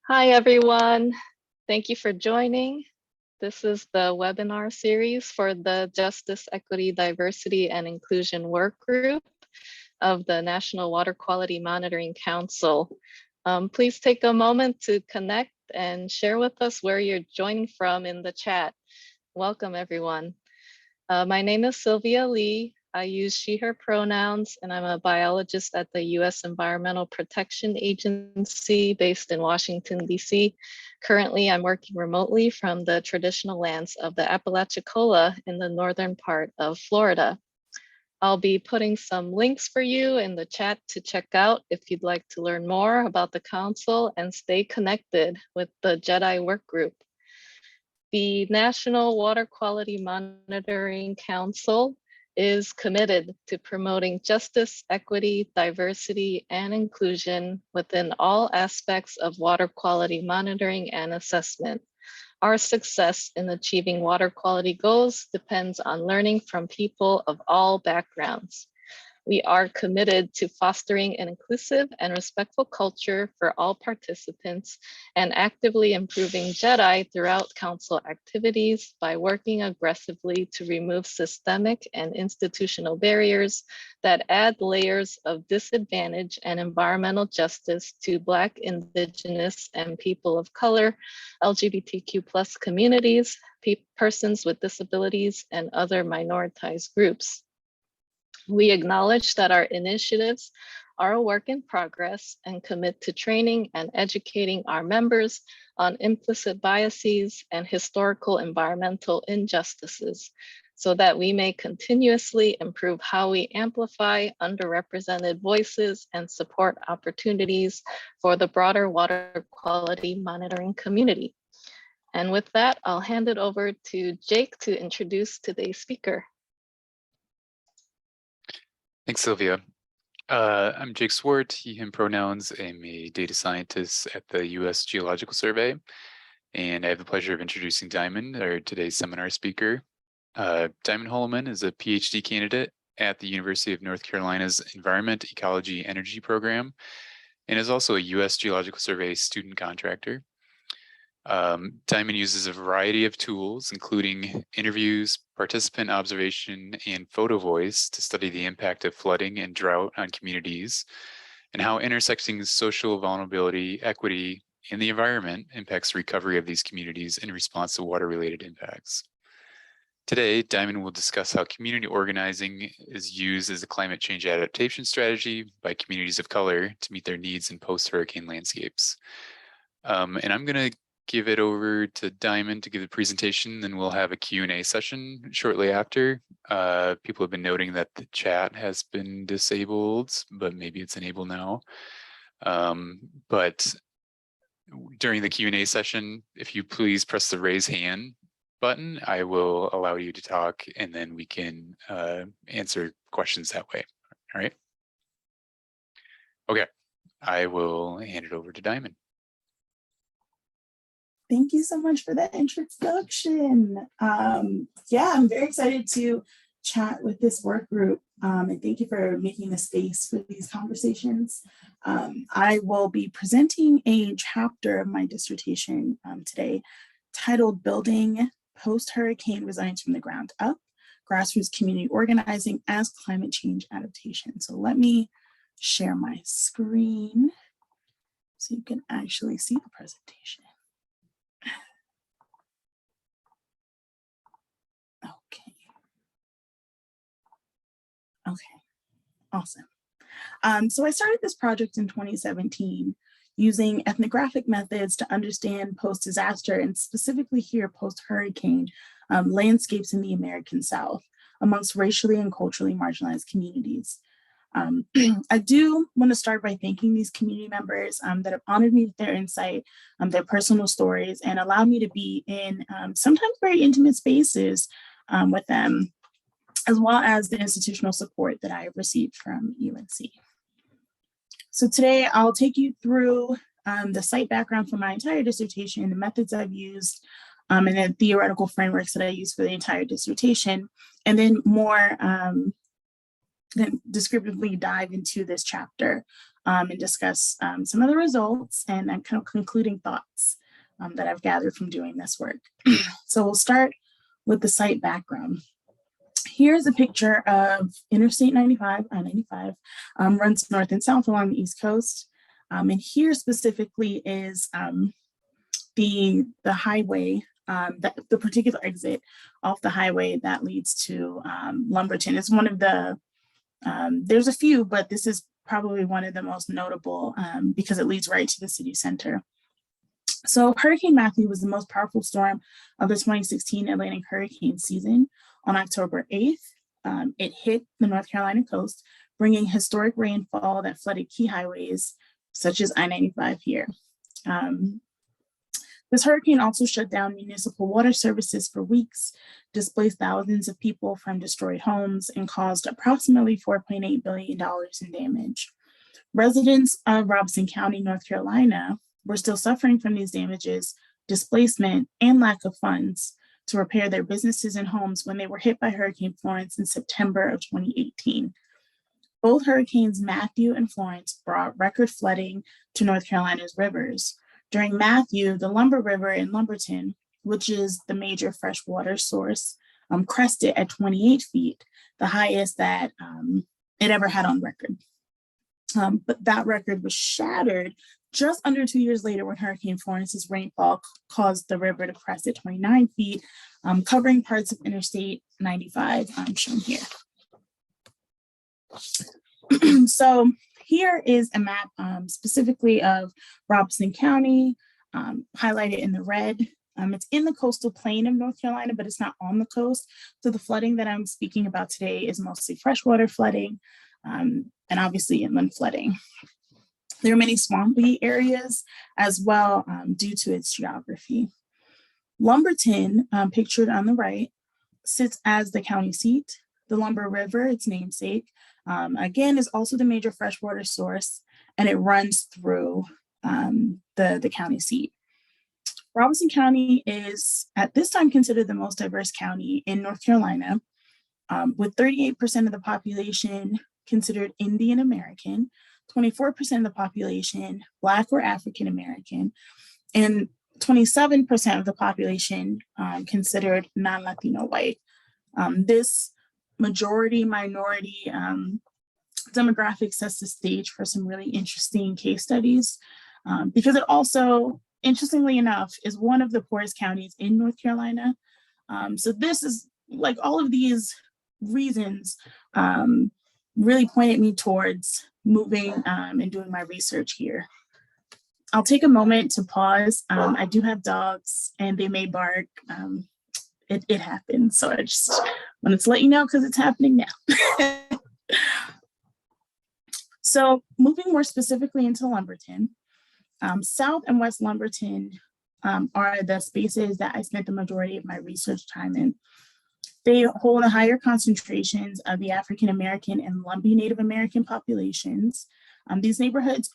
Hi, everyone. Thank you for joining. This is the webinar series for the Justice, Equity, Diversity, and Inclusion Work Group of the National Water Quality Monitoring Council. Please take a moment to connect and share with us where you're joining from in the chat. Welcome, everyone. My name is Sylvia Lee. I use she, her pronouns, and I'm a biologist at the U.S. Environmental Protection Agency based in Washington, D.C. Currently, I'm working remotely from the traditional lands of the Apalachicola in the northern part of Florida. I'll be putting some links for you in the chat to check out if you'd like to learn more about the council and stay connected with the JEDI work group. The National Water Quality Monitoring Council is committed to promoting justice, equity, diversity, and inclusion within all aspects of water quality monitoring and assessment. Our success in achieving water quality goals depends on learning from people of all backgrounds. We are committed to fostering an inclusive and respectful culture for all participants and actively improving JEDI throughout council activities by working aggressively to remove systemic and institutional barriers that add layers of disadvantage and environmental justice to Black, Indigenous, and people of color, LGBTQ+ communities, persons with disabilities, and other minoritized groups. We acknowledge that our initiatives are a work in progress and commit to training and educating our members on implicit biases and historical environmental injustices so that we may continuously improve how we amplify underrepresented voices and support opportunities for the broader water quality monitoring community. And with that, I'll hand it over to Jake to introduce today's speaker. Thanks, Sylvia. I'm Jake Swart, he, him pronouns. I'm a data scientist at the U.S. Geological Survey, and I have the pleasure of introducing Diamond, our today's seminar speaker. Diamond Holloman is a PhD candidate at the University of North Carolina's Environment, Ecology, Energy program, and is also a U.S. Geological Survey student contractor. Diamond uses a variety of tools, including interviews, participant observation, and photo voice to study the impact of flooding and drought on communities and how intersecting social vulnerability, equity, and the environment impacts the recovery of these communities in response to water-related impacts. Today, Diamond will discuss how community organizing is used as a climate change adaptation strategy by communities of color to meet their needs in post-hurricane landscapes. And I'm going to give it over to Diamond to give the presentation, then we'll have a Q&A session shortly after. People have been noting that the chat has been disabled, but maybe it's enabled now. But during the Q&A session, if you please press the raise hand button, I will allow you to talk and then we can answer questions that way. All right. Okay, I will hand it over to Diamond. Thank you so much for that introduction. Yeah, I'm very excited to chat with this work group, and thank you for making the space for these conversations. I will be presenting a chapter of my dissertation today titled Building Post-Hurricane Resilience from the Ground Up, Grassroots Community Organizing as Climate Change Adaptation. So let me share my screen so you can actually see the presentation. Okay, awesome. So I started this project in 2017 using ethnographic methods to understand post-disaster and specifically here post-hurricane landscapes in the American South amongst racially and culturally marginalized communities. I do want to start by thanking these community members that have honored me with their insight, their personal stories, and allowed me to be in sometimes very intimate spaces with them, as well as the institutional support that I have received from UNC. So today I'll take you through the site background for my entire dissertation, the methods I've used, and then theoretical frameworks that I use for the entire dissertation, and then more then descriptively dive into this chapter and discuss some of the results and kind of concluding thoughts that I've gathered from doing this work. So we'll start with the site background. Here's a picture of Interstate 95, I-95, runs north and south along the East Coast. And here specifically is the highway, the particular exit off the highway that leads to Lumberton. It's one of the, there's a few, but this is probably one of the most notable because it leads right to the city center. So Hurricane Matthew was the most powerful storm of the 2016 Atlantic hurricane season. On October 8th, it hit the North Carolina coast, bringing historic rainfall that flooded key highways, such as I-95 here. This hurricane also shut down municipal water services for weeks, displaced thousands of people from destroyed homes, and caused approximately $4.8 billion in damage. Residents of Robeson County, North Carolina, were still suffering from these damages, displacement, and lack of funds to repair their businesses and homes when they were hit by Hurricane Florence in September of 2018. Both hurricanes Matthew and Florence brought record flooding to North Carolina's rivers. During Matthew, the Lumber River in Lumberton, which is the major freshwater source, crested at 28 feet, the highest that it ever had on record. But that record was shattered just under 2 years later when Hurricane Florence's rainfall caused the river to crest at 29 feet, covering parts of Interstate 95, shown here. So here is a map specifically of Robeson County, highlighted in the red. It's in the coastal plain of North Carolina, but it's not on the coast. So the flooding that I'm speaking about today is mostly freshwater flooding and obviously inland flooding. There are many swampy areas as well due to its geography. Lumberton, pictured on the right, sits as the county seat. The Lumber River, its namesake, again, is also the major freshwater source, and it runs through the county seat. Robeson County is, at this time, considered the most diverse county in North Carolina, with 38% of the population considered Indian American, 24% of the population Black or African American, and 27% of the population considered non-Latino white. This majority minority demographic sets the stage for some really interesting case studies because it also, interestingly enough, is one of the poorest counties in North Carolina. So this is, like, all of these reasons really pointed me towards moving and doing my research here. I'll take a moment to pause. I do have dogs and they may bark. It happens. So I just wanted to let you know because it's happening now. So moving more specifically into Lumberton, South and West Lumberton are the spaces that I spent the majority of my research time in. They hold a higher concentrations of the African American and Lumbee Native American populations. These neighborhoods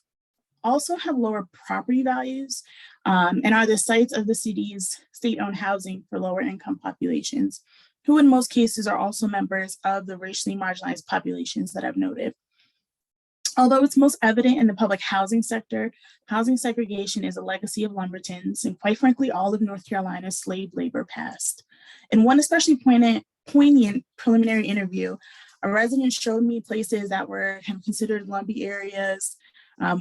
also have lower property values and are the sites of the city's state-owned housing for lower income populations, who in most cases are also members of the racially marginalized populations that I've noted. Although it's most evident in the public housing sector, housing segregation is a legacy of Lumberton's and, quite frankly, all of North Carolina's slave labor past. In one especially poignant preliminary interview, a resident showed me places that were considered Lumbee areas,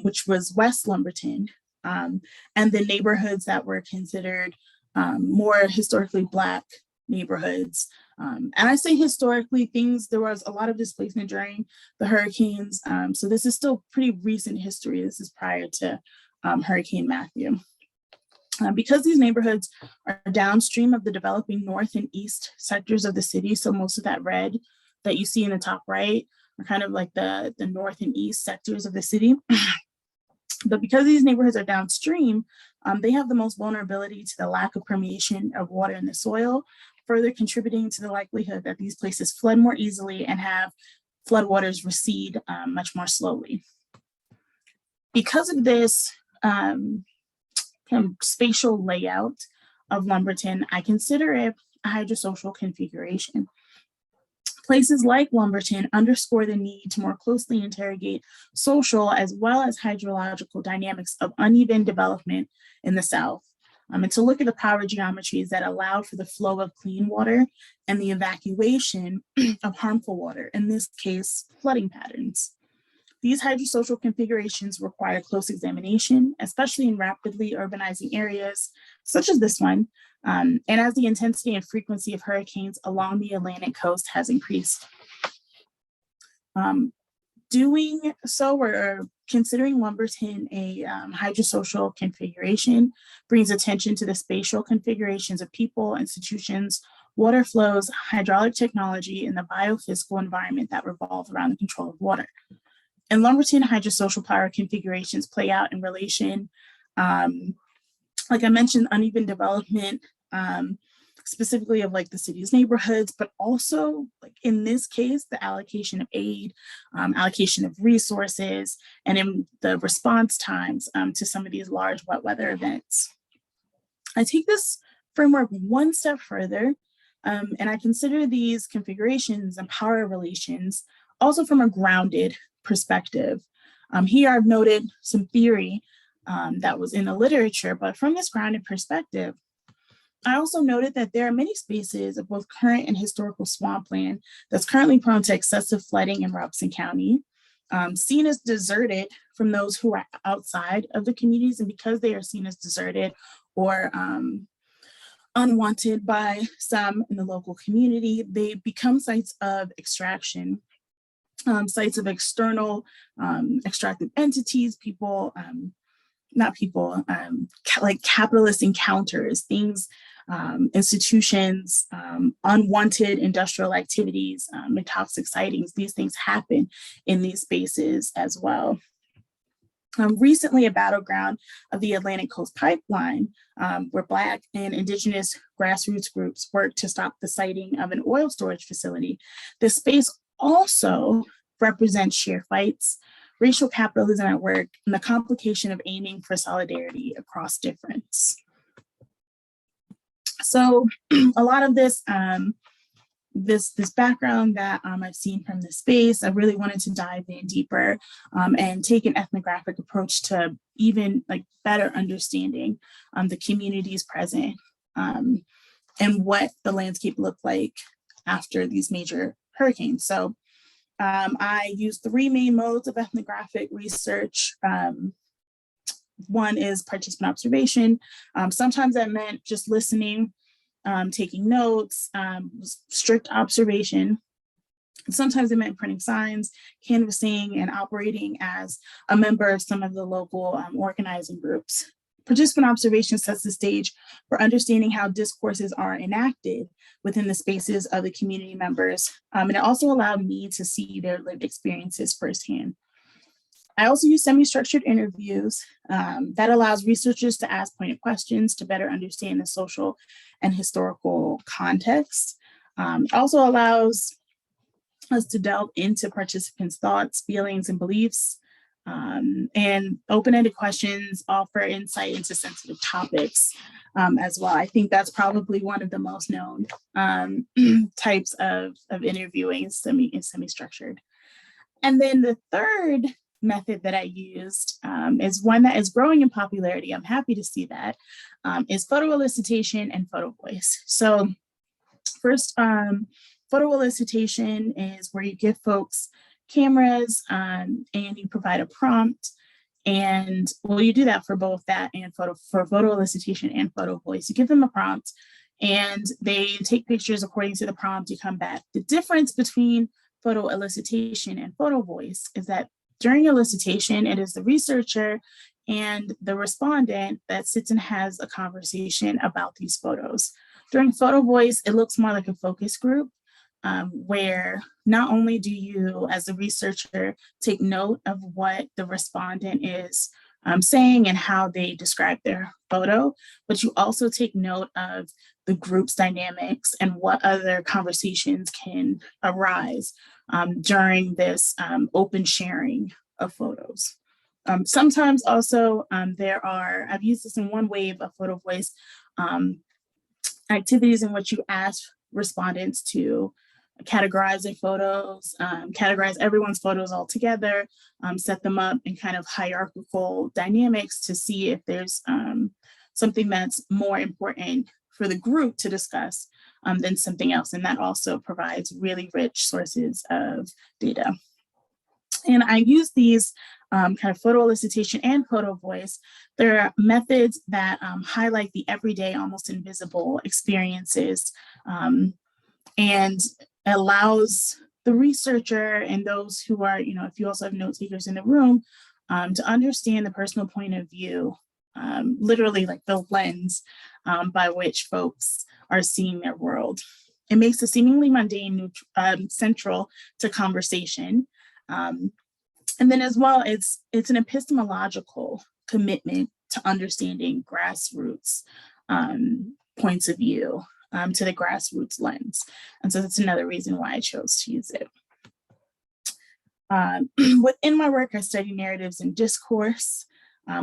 which was West Lumberton, and the neighborhoods that were considered more historically Black neighborhoods. And I say historically, there was a lot of displacement during the hurricanes. So this is still pretty recent history. This is prior to Hurricane Matthew. Because these neighborhoods are downstream of the developing north and east sectors of the city, so most of that red that you see in the top right are kind of like the north and east sectors of the city. But because these neighborhoods are downstream, they have the most vulnerability to the lack of permeation of water in the soil, further contributing to the likelihood that these places flood more easily and have floodwaters recede much more slowly. Because of this kind of spatial layout of Lumberton, I consider it a hydrosocial configuration. Places like Lumberton underscore the need to more closely interrogate social as well as hydrological dynamics of uneven development in the South, and to look at the power geometries that allow for the flow of clean water and the evacuation of harmful water, in this case, flooding patterns. These hydrosocial configurations require close examination, especially in rapidly urbanizing areas, such as this one, and as the intensity and frequency of hurricanes along the Atlantic coast has increased. Doing so, or considering Lumberton a hydrosocial configuration brings attention to the spatial configurations of people, institutions, water flows, hydraulic technology, and the biophysical environment that revolve around the control of water. In Lumberton, hydrosocial power configurations play out in relation, like I mentioned, uneven development, specifically of like the city's neighborhoods, but also like in this case, the allocation of aid, allocation of resources, and in the response times to some of these large wet weather events. I take this framework one step further, and I consider these configurations and power relations also from a grounded perspective. Here I've noted some theory that was in the literature, but from this grounded perspective, I also noted that there are many spaces of both current and historical swampland that's currently prone to excessive flooding in Robeson County, seen as deserted from those who are outside of the communities, and because they are seen as deserted or unwanted by some in the local community, they become sites of extraction, sites of external extractive entities, people, not people, like capitalist encounters, things, institutions, unwanted industrial activities, and toxic sightings. These things happen in these spaces as well. Recently, a battleground of the Atlantic Coast Pipeline, where Black and Indigenous grassroots groups worked to stop the siting of an oil storage facility. This space also represents sheer fights, racial capitalism at work, and the complication of aiming for solidarity across difference. So a lot of this, this background that I've seen from this space, I really wanted to dive in deeper and take an ethnographic approach to even like better understanding the communities present and what the landscape looked like after these major hurricanes. So I use three main modes of ethnographic research. One is participant observation. Sometimes that meant just listening, taking notes, strict observation. Sometimes it meant printing signs, canvassing, and operating as a member of some of the local organizing groups. Participant observation sets the stage for understanding how discourses are enacted within the spaces of the community members. And it also allowed me to see their lived experiences firsthand. I also use semi-structured interviews that allows researchers to ask pointed questions to better understand the social and historical context. It also allows us to delve into participants' thoughts, feelings, and beliefs. And open-ended questions offer insight into sensitive topics as well. I think that's probably one of the most known types of interviewing, semi-structured. And then the third method that I used is one that is growing in popularity. I'm happy to see that, is photo elicitation and photo voice. So first, photo elicitation is where you give folks cameras and you provide a prompt, and well, you do that for both that and photo elicitation and photo voice. You give them a prompt and they take pictures according to the prompt. You come back. The difference between photo elicitation and photo voice is that during elicitation, it is the researcher and the respondent that sits and has a conversation about these photos. During photo voice, it looks more like a focus group, where not only do you, as a researcher, take note of what the respondent is saying and how they describe their photo, but you also take note of the group's dynamics and what other conversations can arise during this open sharing of photos. Sometimes also I've used this in one wave of photo voice, activities in which you ask respondents to categorize their photos, categorize everyone's photos all together, set them up in kind of hierarchical dynamics to see if there's something that's more important for the group to discuss than something else. And that also provides really rich sources of data. And I use these kind of photo elicitation and photo voice. There are methods that highlight the everyday, almost invisible experiences and allows the researcher and those who are, if you also have note takers in the room, to understand the personal point of view, literally like the lens by which folks are seeing their world. It makes the seemingly mundane central to conversation. And then as well, it's an epistemological commitment to understanding grassroots points of view, to the grassroots lens. And so that's another reason why I chose to use it. Within my work, I study narratives and discourse.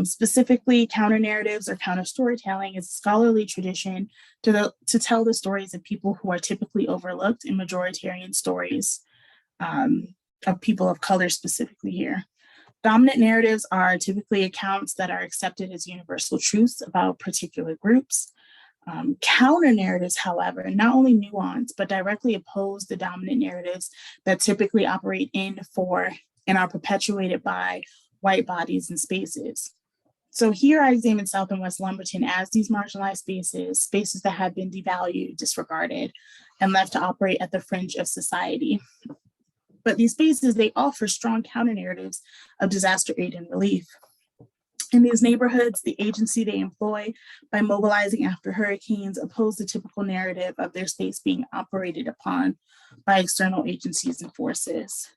Specifically, counter narratives or counter storytelling is a scholarly tradition to tell the stories of people who are typically overlooked in majoritarian stories of people of color specifically here. Dominant narratives are typically accounts that are accepted as universal truths about particular groups. Counter narratives, however, not only nuance, but directly oppose the dominant narratives that typically operate in, for, and are perpetuated by white bodies and spaces. So here I examine South and West Lumberton as these marginalized spaces that have been devalued, disregarded, and left to operate at the fringe of society. But these spaces, they offer strong counter narratives of disaster aid and relief. In these neighborhoods, the agency they employ by mobilizing after hurricanes oppose the typical narrative of their space being operated upon by external agencies and forces.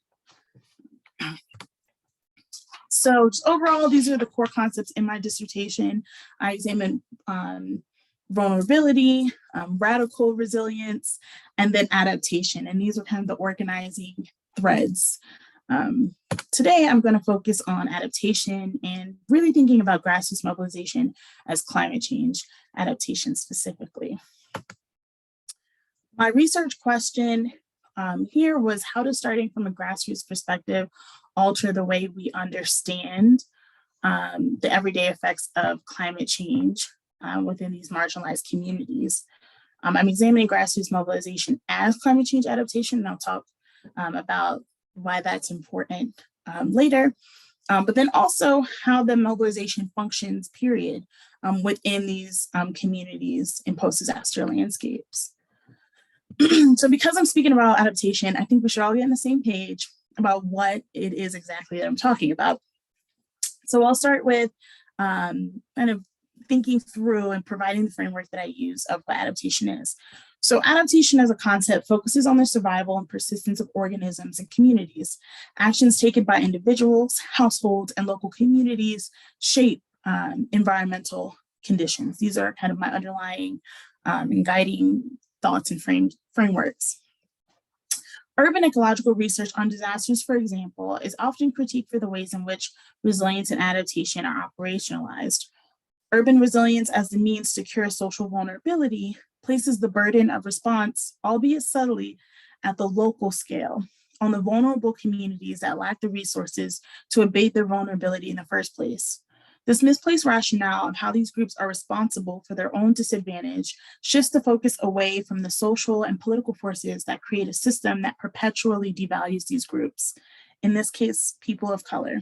So just overall, these are the core concepts in my dissertation. I examine vulnerability, radical resilience, and then adaptation. And these are kind of the organizing threads. Today, I'm going to focus on adaptation and really thinking about grassroots mobilization as climate change adaptation specifically. My research question here was how does starting from a grassroots perspective alter the way we understand the everyday effects of climate change within these marginalized communities. I'm examining grassroots mobilization as climate change adaptation, and I'll talk about why that's important later, but then also how the mobilization functions, period, within these communities in post-disaster landscapes. So because I'm speaking about adaptation, I think we should all get on the same page about what it is exactly that I'm talking about. So I'll start with kind of thinking through and providing the framework that I use of what adaptation is. So adaptation as a concept focuses on the survival and persistence of organisms and communities. Actions taken by individuals, households, and local communities shape environmental conditions. These are kind of my underlying and guiding thoughts and frameworks. Urban ecological research on disasters, for example, is often critiqued for the ways in which resilience and adaptation are operationalized. Urban resilience as the means to cure social vulnerability places the burden of response, albeit subtly, at the local scale on the vulnerable communities that lack the resources to abate their vulnerability in the first place. This misplaced rationale of how these groups are responsible for their own disadvantage shifts the focus away from the social and political forces that create a system that perpetually devalues these groups, in this case, people of color,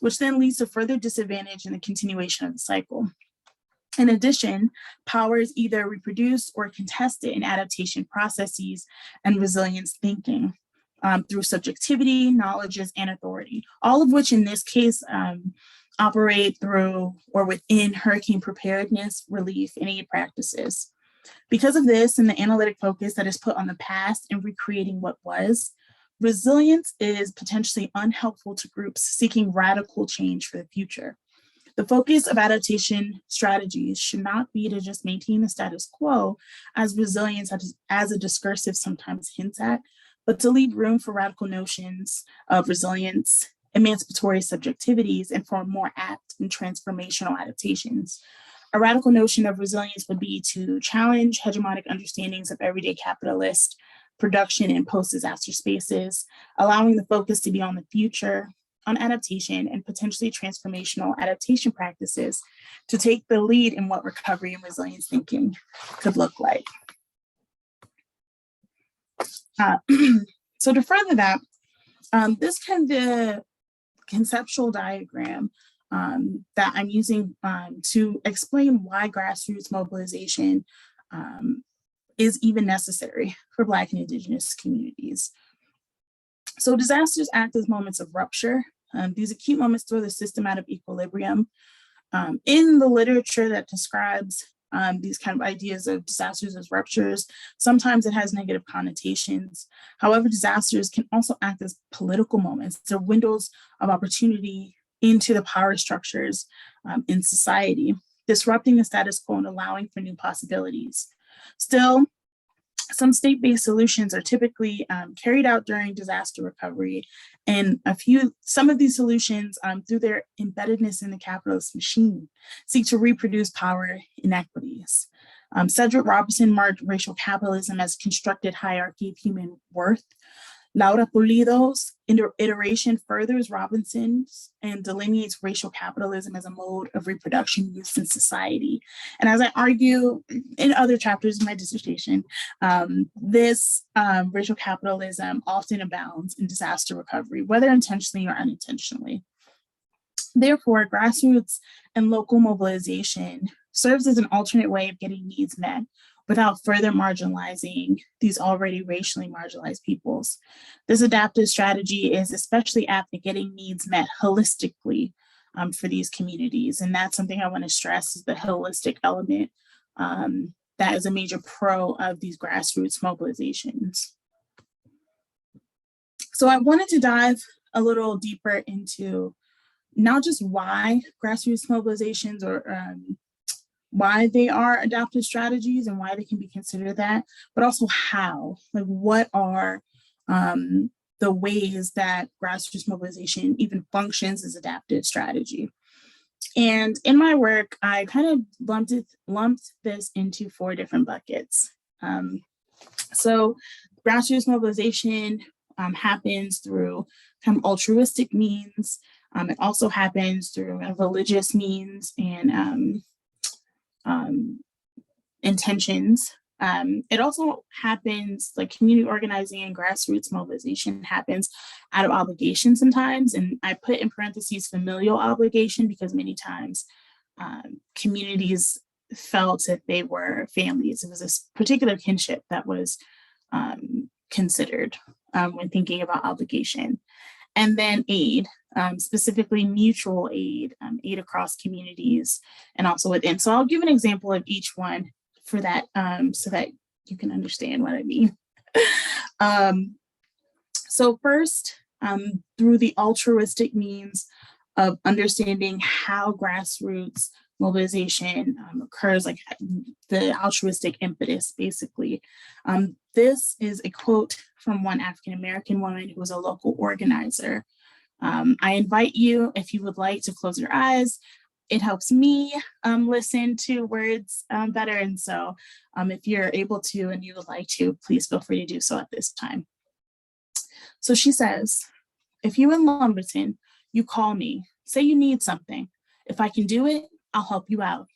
which then leads to further disadvantage in the continuation of the cycle. In addition, power is either reproduced or contested in adaptation processes and resilience thinking through subjectivity, knowledges, and authority, all of which in this case operate through or within hurricane preparedness, relief, and aid practices. Because of this and the analytic focus that is put on the past and recreating what was, resilience is potentially unhelpful to groups seeking radical change for the future. The focus of adaptation strategies should not be to just maintain the status quo, as resilience as a discursive sometimes hints at, but to leave room for radical notions of resilience, emancipatory subjectivities, and for more apt and transformational adaptations. A radical notion of resilience would be to challenge hegemonic understandings of everyday capitalist production in post-disaster spaces, allowing the focus to be on the future, on adaptation, and potentially transformational adaptation practices to take the lead in what recovery and resilience thinking could look like. So to further that, this kind of conceptual diagram that I'm using to explain why grassroots mobilization is even necessary for Black and Indigenous communities. So disasters act as moments of rupture. These acute moments throw the system out of equilibrium. In the literature that describes these kind of ideas of disasters as ruptures, sometimes it has negative connotations. However, disasters can also act as political moments. They're windows of opportunity into the power structures in society, disrupting the status quo and allowing for new possibilities. Still, some state-based solutions are typically carried out during disaster recovery, and some of these solutions, through their embeddedness in the capitalist machine, seek to reproduce power inequities. Cedric Robeson marked racial capitalism as a constructed hierarchy of human worth. Laura Pulido's iteration furthers Robinson's and delineates racial capitalism as a mode of reproduction used in society. And as I argue in other chapters of my dissertation, this racial capitalism often abounds in disaster recovery, whether intentionally or unintentionally. Therefore, grassroots and local mobilization serves as an alternate way of getting needs met without further marginalizing these already racially marginalized peoples. This adaptive strategy is especially apt at getting needs met holistically for these communities. And that's something I want to stress, is the holistic element that is a major pro of these grassroots mobilizations. So I wanted to dive a little deeper into not just why grassroots mobilizations or why they are adaptive strategies and why they can be considered that, but also how, like what are the ways that grassroots mobilization even functions as adaptive strategy. And in my work, I kind of lumped this into 4 different buckets. So grassroots mobilization happens through kind of altruistic means. It also happens through religious means and intentions. It also happens, like community organizing and grassroots mobilization happens out of obligation sometimes. And I put in parentheses familial obligation because many times communities felt that they were families. It was this particular kinship that was considered when thinking about obligation. And then aid, specifically mutual aid, aid across communities and also within. So I'll give an example of each one for that so that you can understand what I mean. So first, through the altruistic means of understanding how grassroots mobilization occurs, like the altruistic impetus, basically. This is a quote from one African-American woman who was a local organizer. I invite you, if you would like, to close your eyes. It helps me listen to words better. And so if you're able to and you would like to, please feel free to do so at this time. So she says, if you in Lumberton, you call me, say you need something. If I can do it, I'll help you out.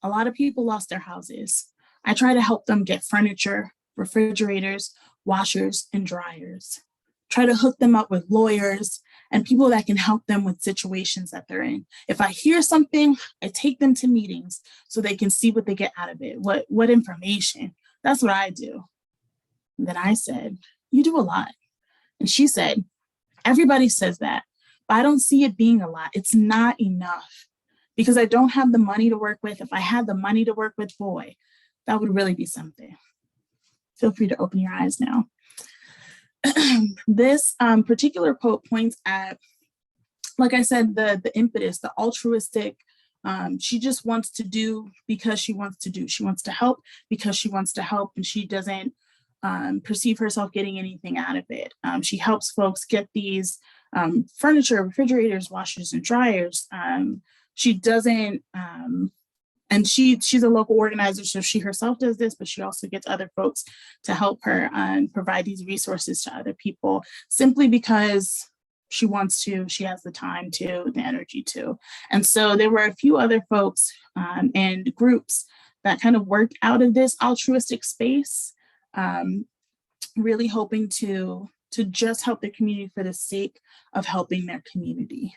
A lot of people lost their houses. I try to help them get furniture, refrigerators, washers, and dryers. Try to hook them up with lawyers and people that can help them with situations that they're in. If I hear something, I take them to meetings so they can see what they get out of it, what information. That's what I do. And then I said, you do a lot. And she said, everybody says that, but I don't see it being a lot. It's not enough because I don't have the money to work with. If I had the money to work with, boy, that would really be something. Feel free to open your eyes now. This particular quote points at, like I said, the impetus, the altruistic. She just wants to do because she wants to do. She wants to help because she wants to help, and she doesn't perceive herself getting anything out of it. She helps folks get these furniture, refrigerators, washers, and dryers. She doesn't And she's a local organizer, so she herself does this, but she also gets other folks to help her provide these resources to other people, simply because she wants to, she has the time to, the energy to. And so there were a few other folks and groups that kind of worked out of this altruistic space, really hoping to just help the community for the sake of helping their community.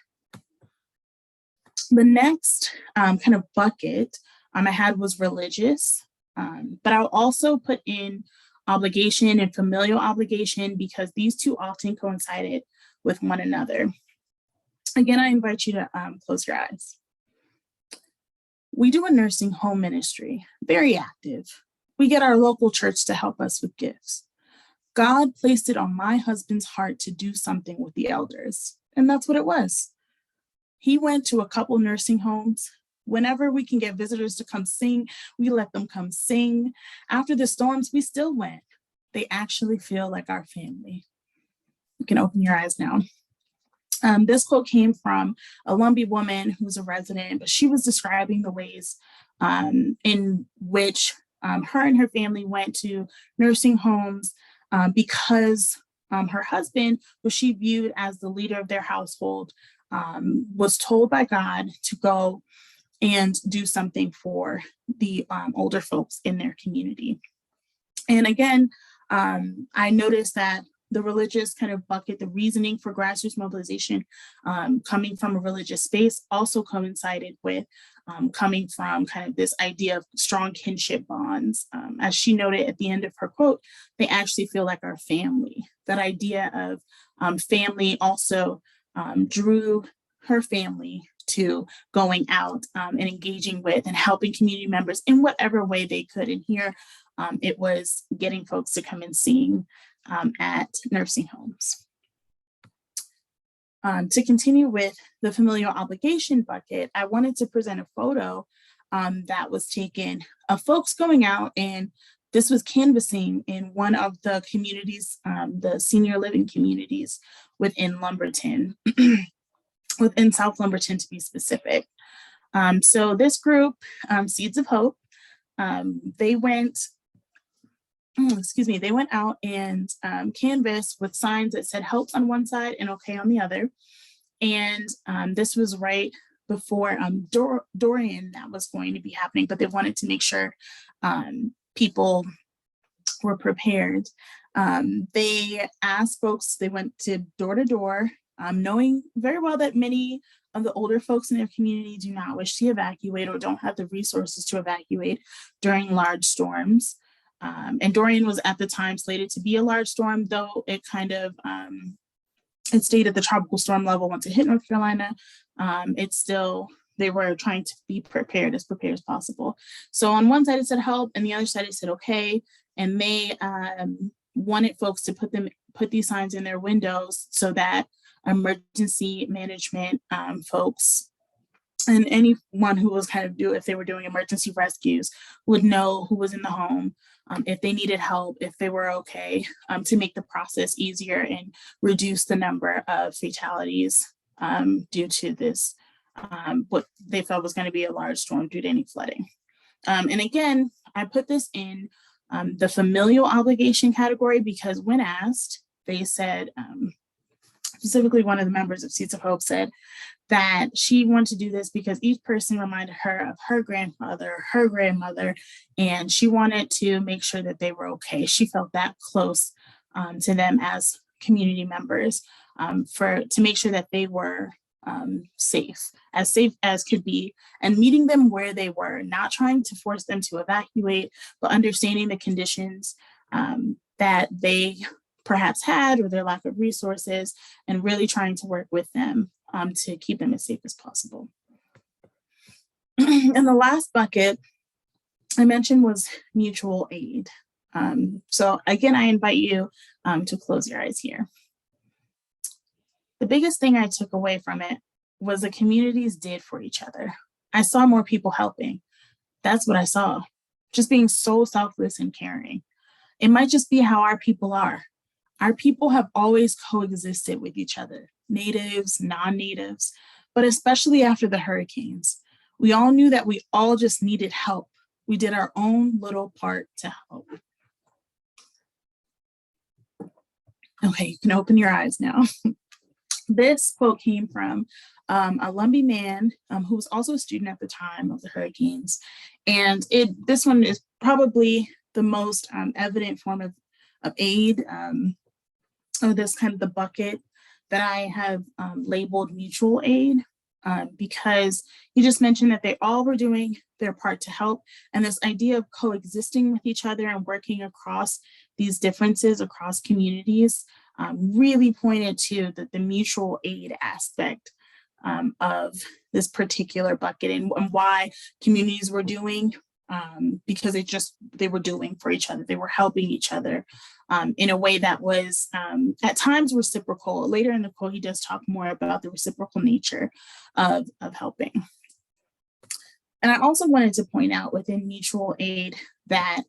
The next kind of bucket I had was religious, but I'll also put in obligation and familial obligation, because these two often coincided with one another. Again, I invite you to close your eyes. We do a nursing home ministry, very active. We get our local church to help us with gifts. God placed it on my husband's heart to do something with the elders, and that's what it was. He went to a couple nursing homes. Whenever we can get visitors to come sing, we let them come sing. After the storms, we still went. They actually feel like our family. You can open your eyes now. This quote came from a Lumbee woman who's a resident, but she was describing the ways in which her and her family went to nursing homes because her husband, who she viewed as the leader of their household, was told by God to go and do something for the older folks in their community. And again, I noticed that the religious kind of bucket, the reasoning for grassroots mobilization coming from a religious space also coincided with coming from kind of this idea of strong kinship bonds. As she noted at the end of her quote, they actually feel like our family. That idea of family also drew her family to going out and engaging with and helping community members in whatever way they could. And here it was getting folks to come and sing at nursing homes. To continue with the familial obligation bucket, I wanted to present a photo that was taken of folks going out, and this was canvassing in one of the communities, the senior living communities within Lumberton, within South Lumberton to be specific. So this group, Seeds of Hope, they went out and canvassed with signs that said help on one side and okay on the other. And this was right before Dorian that was going to be happening, but they wanted to make sure people were prepared. They asked folks, they went door to door, knowing very well that many of the older folks in their community do not wish to evacuate or don't have the resources to evacuate during large storms. And Dorian was at the time slated to be a large storm, though it kind of, it stayed at the tropical storm level once it hit North Carolina. They were trying to be prepared as possible. So on one side it said help, and the other side it said okay. And they wanted folks to put these signs in their windows so that emergency management folks and anyone who was kind of if they were doing emergency rescues would know who was in the home, if they needed help, if they were okay, to make the process easier and reduce the number of fatalities due to this, what they felt was going to be a large storm due to any flooding. And again, I put this in the familial obligation category because when asked, they said, specifically one of the members of Seeds of Hope said that she wanted to do this because each person reminded her of her grandfather, her grandmother, and she wanted to make sure that they were okay. She felt that close to them as community members to make sure that they were safe as could be, and meeting them where they were, not trying to force them to evacuate, but understanding the conditions that they perhaps had or their lack of resources, and really trying to work with them to keep them as safe as possible. And the last bucket I mentioned was mutual aid. So again, I invite you to close your eyes here. The biggest thing I took away from it was the communities did for each other. I saw more people helping. That's what I saw, just being so selfless and caring. It might just be how our people are. Our people have always coexisted with each other, natives, non-natives, but especially after the hurricanes. We all knew that we all just needed help. We did our own little part to help. Okay, you can open your eyes now. This quote came from a Lumbee man who was also a student at the time of the hurricanes. And this one is probably the most evident form of aid, or this kind of the bucket that I have labeled mutual aid, because he just mentioned that they all were doing their part to help. And this idea of coexisting with each other and working across these differences across communities really pointed to the mutual aid aspect of this particular bucket, and why communities were doing, because they were doing for each other. They were helping each other in a way that was at times reciprocal. Later in the quote, he does talk more about the reciprocal nature of helping. And I also wanted to point out within mutual aid that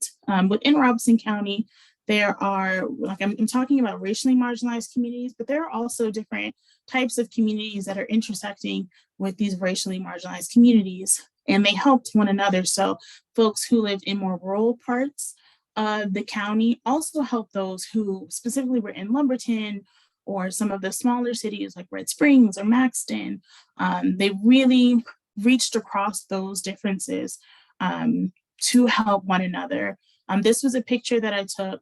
within Robeson County, there are, like I'm talking about racially marginalized communities, but there are also different types of communities that are intersecting with these racially marginalized communities, and they helped one another. So folks who lived in more rural parts of the county also helped those who specifically were in Lumberton or some of the smaller cities like Red Springs or Maxton. They really reached across those differences to help one another. This was a picture that I took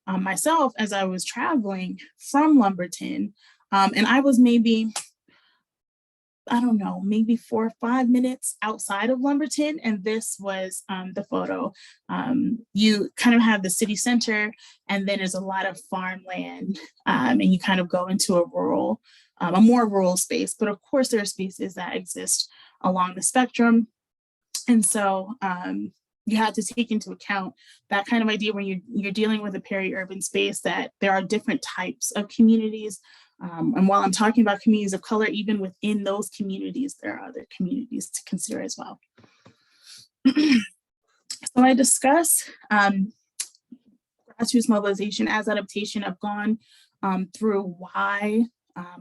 myself as I was traveling from Lumberton. And I was maybe 4 or 5 minutes outside of Lumberton. And this was the photo. You kind of have the city center, and then there's a lot of farmland, and you kind of go into a more rural space. But of course, there are spaces that exist along the spectrum. And so you have to take into account that kind of idea when you're dealing with a peri-urban space, that there are different types of communities. And while I'm talking about communities of color, even within those communities, there are other communities to consider as well. So I discuss grassroots mobilization as adaptation. I've gone through why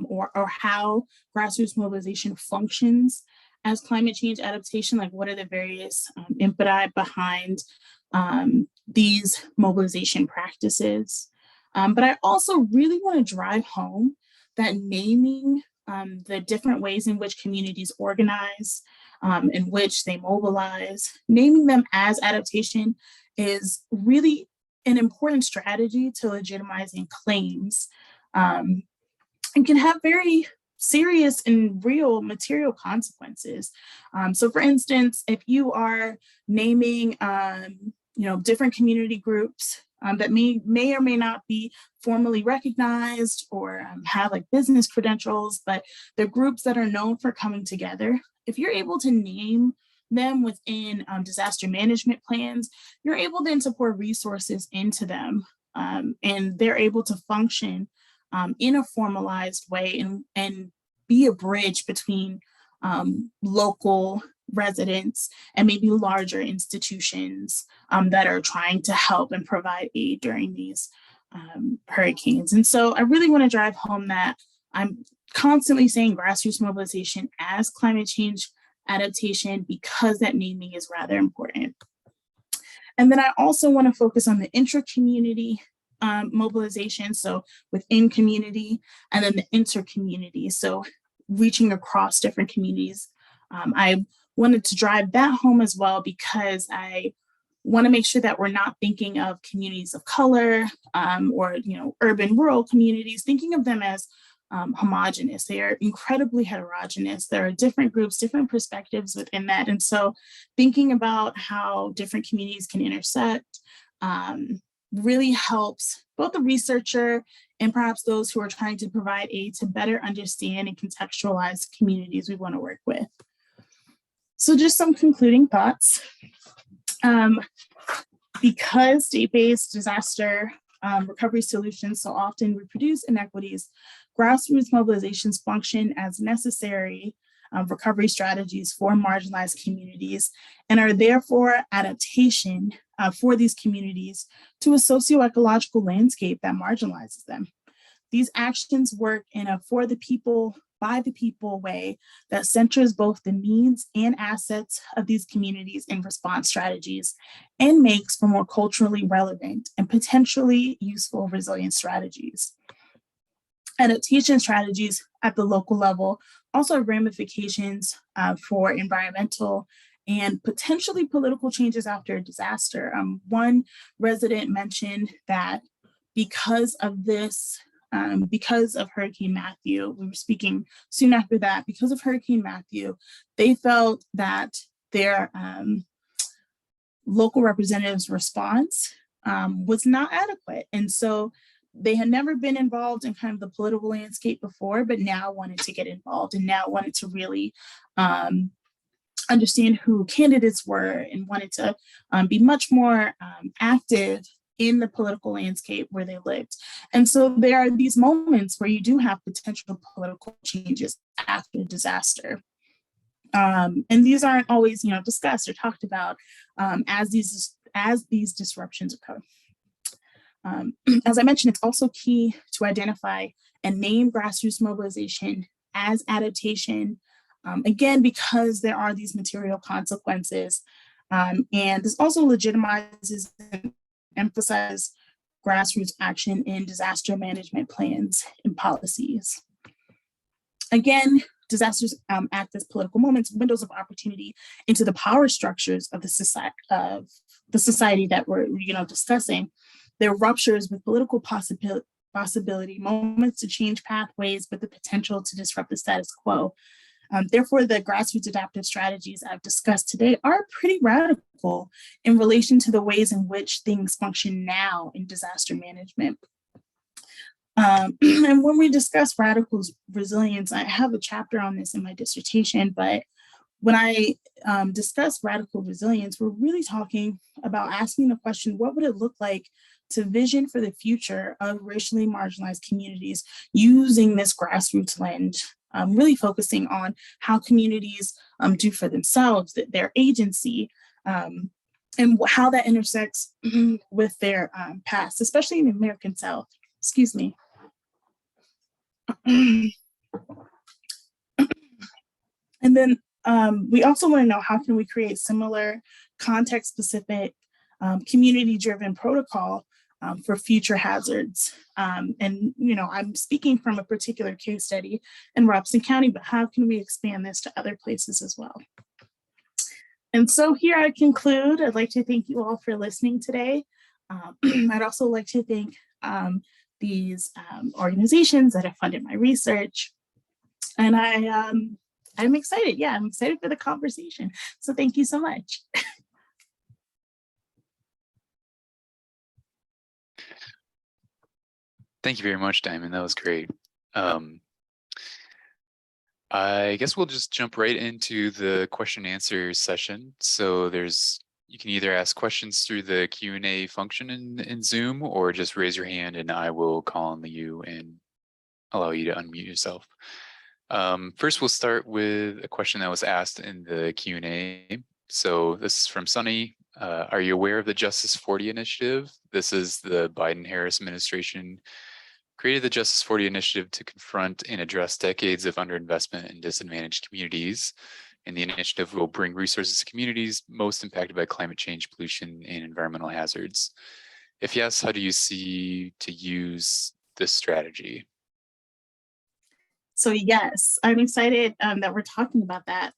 or how grassroots mobilization functions as climate change adaptation, like what are the various impeti behind these mobilization practices. But I also really want to drive home that naming the different ways in which communities organize, in which they mobilize, naming them as adaptation is really an important strategy to legitimizing claims, and can have very serious and real material consequences. So for instance, if you are naming different community groups that may or may not be formally recognized or have like business credentials, but they're groups that are known for coming together, if you're able to name them within disaster management plans, you're able then to pour resources into them, and they're able to function in a formalized way and be a bridge between local residents and maybe larger institutions that are trying to help and provide aid during these hurricanes. And so I really want to drive home that I'm constantly saying grassroots mobilization as climate change adaptation, because that naming is rather important. And then I also want to focus on the intra-community mobilization, so within community, and then the inter-community, so reaching across different communities. I wanted to drive that home as well, because I want to make sure that we're not thinking of communities of color or urban rural communities, thinking of them as homogenous. They are incredibly heterogeneous. There are different groups, different perspectives within that. And so thinking about how different communities can intersect really helps both the researcher and perhaps those who are trying to provide aid to better understand and contextualize the communities we want to work with. So just some concluding thoughts. Because state-based disaster recovery solutions so often reproduce inequities, grassroots mobilizations function as necessary recovery strategies for marginalized communities and are therefore adaptation for these communities to a socio-ecological landscape that marginalizes them. These actions work in a for the people by the people way that centers both the needs and assets of these communities in response strategies and makes for more culturally relevant and potentially useful resilience strategies. Adaptation strategies at the local level also have ramifications for environmental and potentially political changes after a disaster. One resident mentioned that because of this, because of Hurricane Matthew, we were speaking soon after that, because of Hurricane Matthew, they felt that their local representatives' response was not adequate. And so they had never been involved in kind of the political landscape before, but now wanted to get involved and now wanted to really understand who candidates were and wanted to be much more active in the political landscape where they lived. And so there are these moments where you do have potential political changes after disaster. And these aren't always, discussed or talked about as these disruptions occur. As I mentioned, it's also key to identify and name grassroots mobilization as adaptation, again, because there are these material consequences. And this also legitimizes and emphasizes grassroots action in disaster management plans and policies. Again, disasters act as political moments, windows of opportunity into the power structures of the society that we're discussing. There are ruptures with political possibility, moments to change pathways with the potential to disrupt the status quo. Therefore, the grassroots adaptive strategies I've discussed today are pretty radical in relation to the ways in which things function now in disaster management. And when we discuss radical resilience, I have a chapter on this in my dissertation, but when I discuss radical resilience, we're really talking about asking the question, what would it look like to vision for the future of racially marginalized communities using this grassroots lens, really focusing on how communities do for themselves, their agency, and how that intersects with their past, especially in the American South. Excuse me. And then we also want to know, how can we create similar context-specific, community-driven protocol for future hazards? And, I'm speaking from a particular case study in Robeson County, but how can we expand this to other places as well? And so here I conclude. I'd like to thank you all for listening today. I'd also like to thank these organizations that have funded my research. And I'm excited. Yeah, I'm excited for the conversation. So thank you so much. Thank you very much, Diamond. That was great. I guess we'll just jump right into the question and answer session. So you can either ask questions through the Q&A function in Zoom, or just raise your hand and I will call on you and allow you to unmute yourself. First, we'll start with a question that was asked in the Q&A. So this is from Sunny. Are you aware of the Justice 40 initiative? This is the Biden-Harris administration created the Justice 40 initiative to confront and address decades of underinvestment in disadvantaged communities. And the initiative will bring resources to communities most impacted by climate change, pollution, and environmental hazards. If yes, how do you see to use this strategy? So yes, I'm excited that we're talking about that.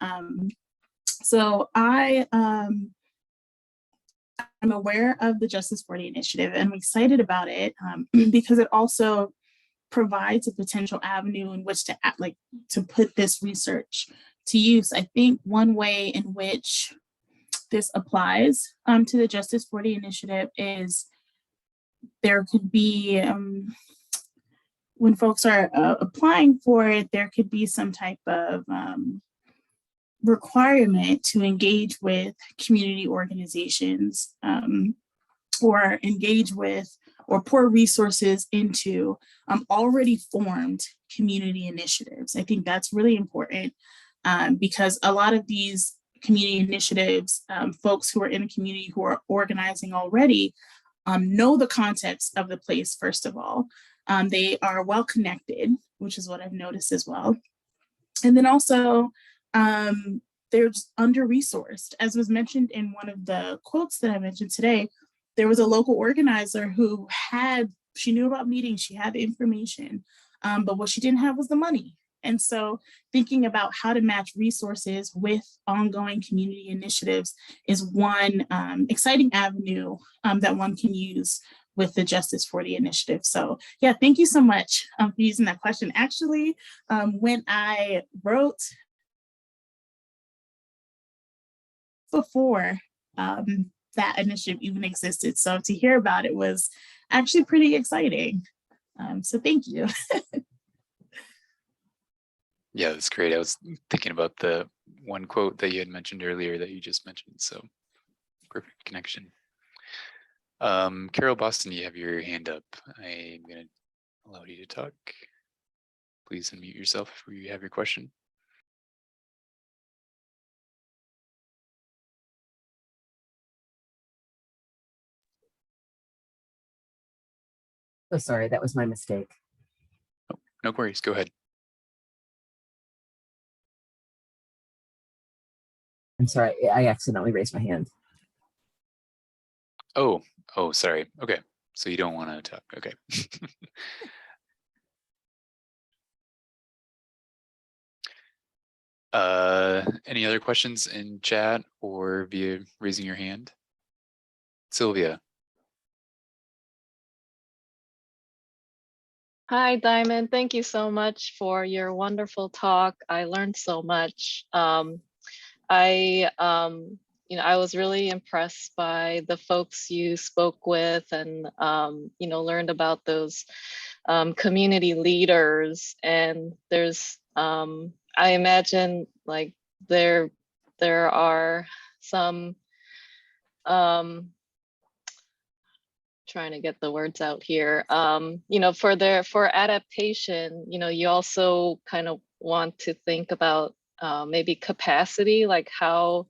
So I'm aware of the Justice 40 initiative, and I'm excited about it because it also provides a potential avenue in which to put this research to use. I think one way in which this applies to the Justice 40 initiative is there could be, when folks are applying for it, there could be some type of requirement to engage with community organizations or engage with or pour resources into already formed community initiatives. I think that's really important because a lot of these community initiatives, folks who are in a community who are organizing already know the context of the place, first of all. They are well connected, which is what I've noticed as well. And then also, there's under-resourced. As was mentioned in one of the quotes that I mentioned today, there was a local organizer who she knew about meetings, she had the information, but what she didn't have was the money. And so thinking about how to match resources with ongoing community initiatives is one exciting avenue that one can use with the Justice 40 initiative. So yeah, thank you so much for using that question. Actually, when I wrote before that initiative even existed, so to hear about it was actually pretty exciting. So thank you. Yeah, that's great. I was thinking about the one quote that you had mentioned earlier that you just mentioned. So perfect connection. Carol Boston, you have your hand up. I'm going to allow you to talk. Please unmute yourself if you have your question. Oh, sorry, that was my mistake. Oh, no worries. Go ahead. I'm sorry, I accidentally raised my hand. Oh, sorry. Okay. So you don't want to talk. Okay. Any other questions in chat or via raising your hand? Sylvia. Hi, Diamond. Thank you so much for your wonderful talk. I learned so much. I was really impressed by the folks you spoke with and, learned about those community leaders. And there's, I imagine like there are some, trying to get the words out here, for adaptation, you also kind of want to think about maybe capacity, like how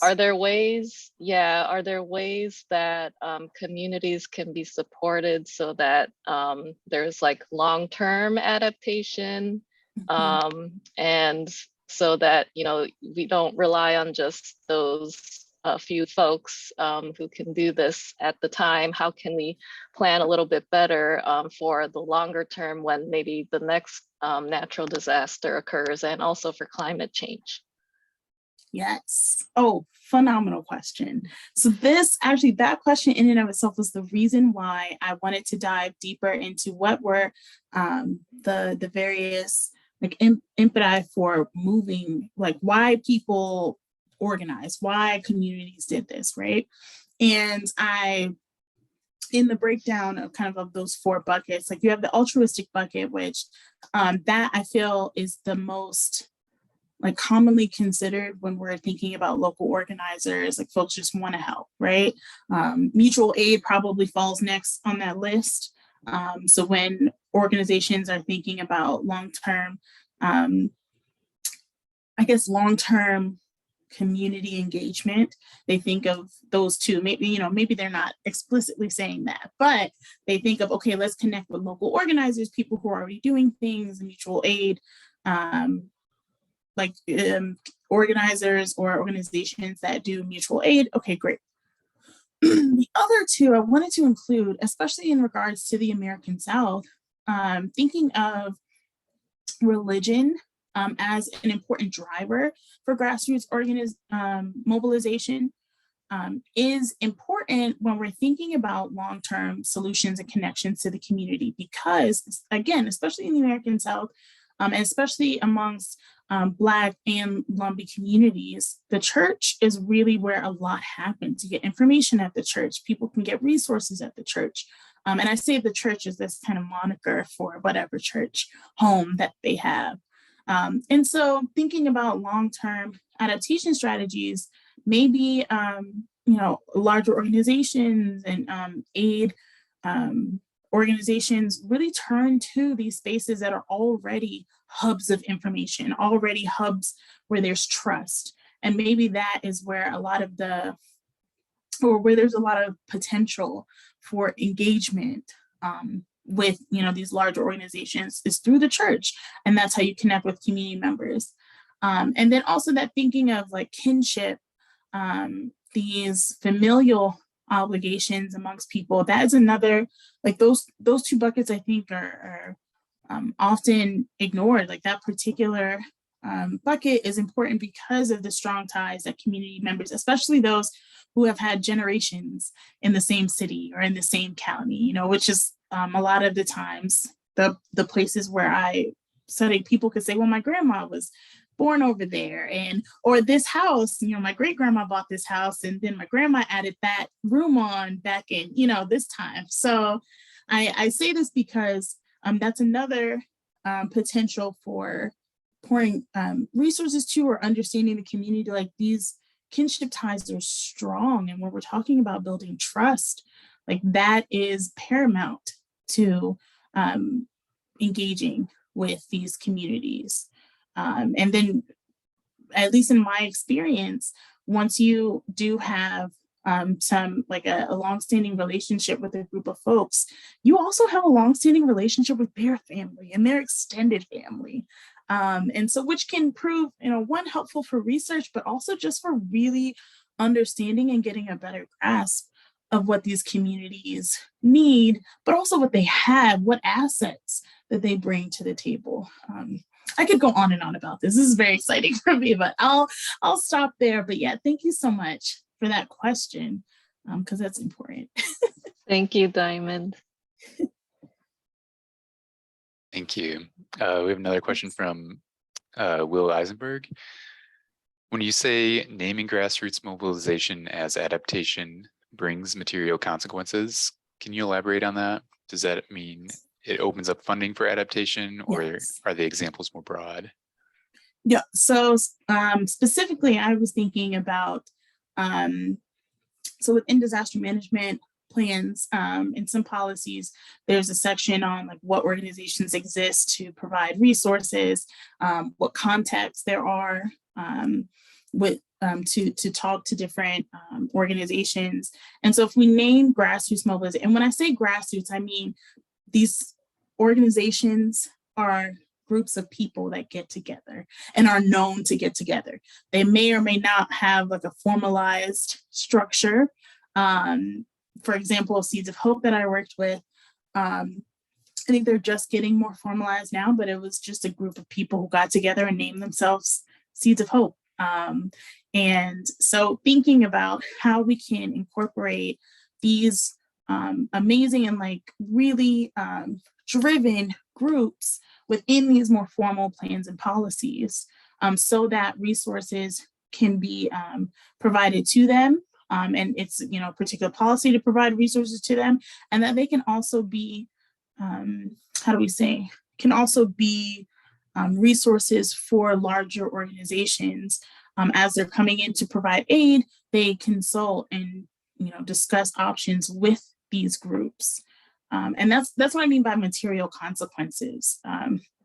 are there ways that communities can be supported so that there's like long-term adaptation, and so that we don't rely on just those a few folks who can do this at the time. How can we plan a little bit better for the longer term when maybe the next natural disaster occurs, and also for climate change? Yes. Oh, phenomenal question. So that question in and of itself was the reason why I wanted to dive deeper into what were the various like impeti for moving, like why people organized, why communities did this, right? And in the breakdown of kind of those four buckets, like you have the altruistic bucket, which that I feel is the most like commonly considered when we're thinking about local organizers, like folks just want to help, right? Mutual aid probably falls next on that list. So when organizations are thinking about long-term, long-term community engagement, they think of those two. Maybe they're not explicitly saying that, but they think of, okay, let's connect with local organizers, people who are already doing things, mutual aid, organizers or organizations that do mutual aid. Okay, great. The other two I wanted to include, especially in regards to the American South, thinking of religion as an important driver for grassroots mobilization is important when we're thinking about long-term solutions and connections to the community, because again, especially in the American South, and especially amongst Black and Lumbee communities, the church is really where a lot happens. You get information at the church, people can get resources at the church. And I say the church is this kind of moniker for whatever church home that they have. And so thinking about long-term adaptation strategies, maybe, larger organizations and aid organizations really turn to these spaces that are already hubs of information, already hubs where there's trust. And maybe that is where where there's a lot of potential for engagement with, these larger organizations is through the church. And that's how you connect with community members. And then also that thinking of like kinship, these familial obligations amongst people, that is another, like those two buckets I think are often ignored. Like that particular bucket is important because of the strong ties that community members, especially those who have had generations in the same city or in the same county, which is a lot of the times the places where I study, people could say, well, my grandma was born over there, or this house, my great grandma bought this house and then my grandma added that room on back in, this time. So I say this because that's another potential for pouring resources to or understanding the community. Like these kinship ties are strong. And when we're talking about building trust, like that is paramount to engaging with these communities. And then, at least in my experience, once you do have some like a longstanding relationship with a group of folks, you also have a longstanding relationship with their family and their extended family. And so which can prove, one, helpful for research, but also just for really understanding and getting a better grasp of what these communities need, but also what they have, what assets that they bring to the table. I could go on and on about this. This is very exciting for me, but I'll stop there. But yeah, thank you so much for that question, because that's important. Thank you, Diamond. Thank you. We have another question from Will Eisenberg. When you say naming grassroots mobilization as adaptation brings material consequences, can you elaborate on that? Does that mean it opens up funding for adaptation, or Yes. are the examples more broad? Yeah, so specifically, I was thinking about, so within disaster management plans and some policies, there's a section on like what organizations exist to provide resources, what contexts there are to talk to different organizations. And so if we name grassroots mobilization, and when I say grassroots, I mean these organizations are groups of people that get together and are known to get together. They may or may not have like a formalized structure. For example, Seeds of Hope that I worked with, I think they're just getting more formalized now, but it was just a group of people who got together and named themselves Seeds of Hope. And so thinking about how we can incorporate these amazing and like really driven groups within these more formal plans and policies, so that resources can be provided to them, and it's a particular policy to provide resources to them, and that they can also be resources for larger organizations. As they're coming in to provide aid, they consult and discuss options with these groups. And that's what I mean by material consequences,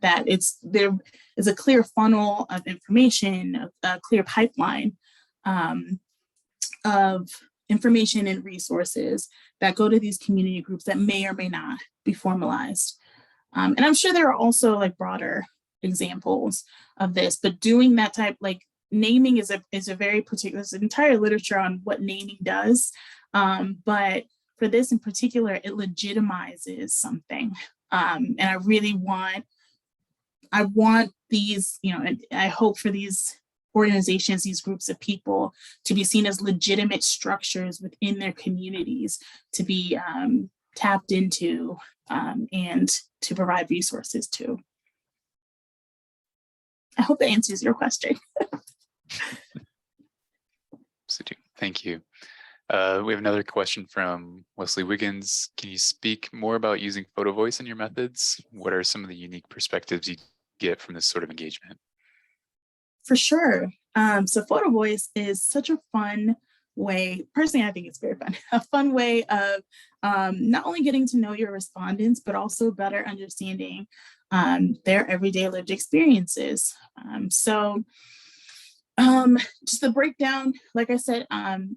that there is a clear funnel of information, a clear pipeline of information and resources that go to these community groups that may or may not be formalized. And I'm sure there are also like broader examples of this, but doing that type, like naming is a very particular, there's an entire literature on what naming does. But for this in particular, it legitimizes something. And I really want these, and I hope for these organizations, these groups of people to be seen as legitimate structures within their communities to be tapped into and to provide resources to. I hope that answers your question. Thank you. We have another question from Wesley Wiggins. Can you speak more about using photo voice in your methods? What are some of the unique perspectives you get from this sort of engagement? For sure. So photo voice is such a fun way, personally, I think it's very fun, a fun way of not only getting to know your respondents, but also better understanding their everyday lived experiences. Just the breakdown, like I said,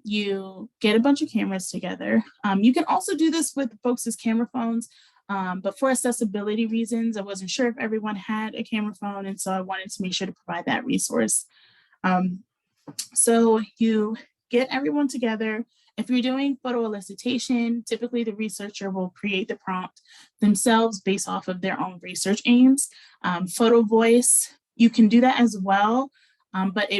you get a bunch of cameras together. You can also do this with folks' camera phones. But for accessibility reasons, I wasn't sure if everyone had a camera phone, and so I wanted to make sure to provide that resource. So you get everyone together. If you're doing photo elicitation, typically the researcher will create the prompt themselves based off of their own research aims. Photo voice, you can do that as well, but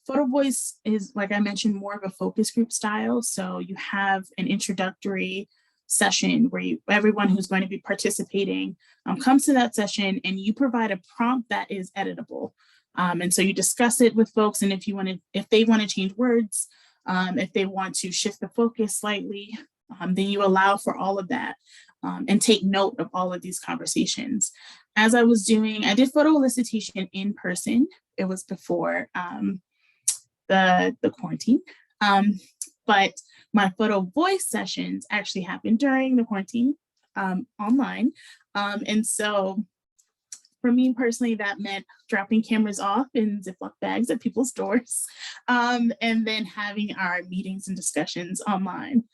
photo voice is, like I mentioned, more of a focus group style. So you have an introductory session where everyone who's going to be participating comes to that session, and you provide a prompt that is editable. And so you discuss it with folks, and if they want to change words, if they want to shift the focus slightly, then you allow for all of that and take note of all of these conversations. As I did photo elicitation in person. It was before the quarantine, but my photo voice sessions actually happened during the quarantine online. And so for me personally, that meant dropping cameras off in Ziploc bags at people's doors, and then having our meetings and discussions online.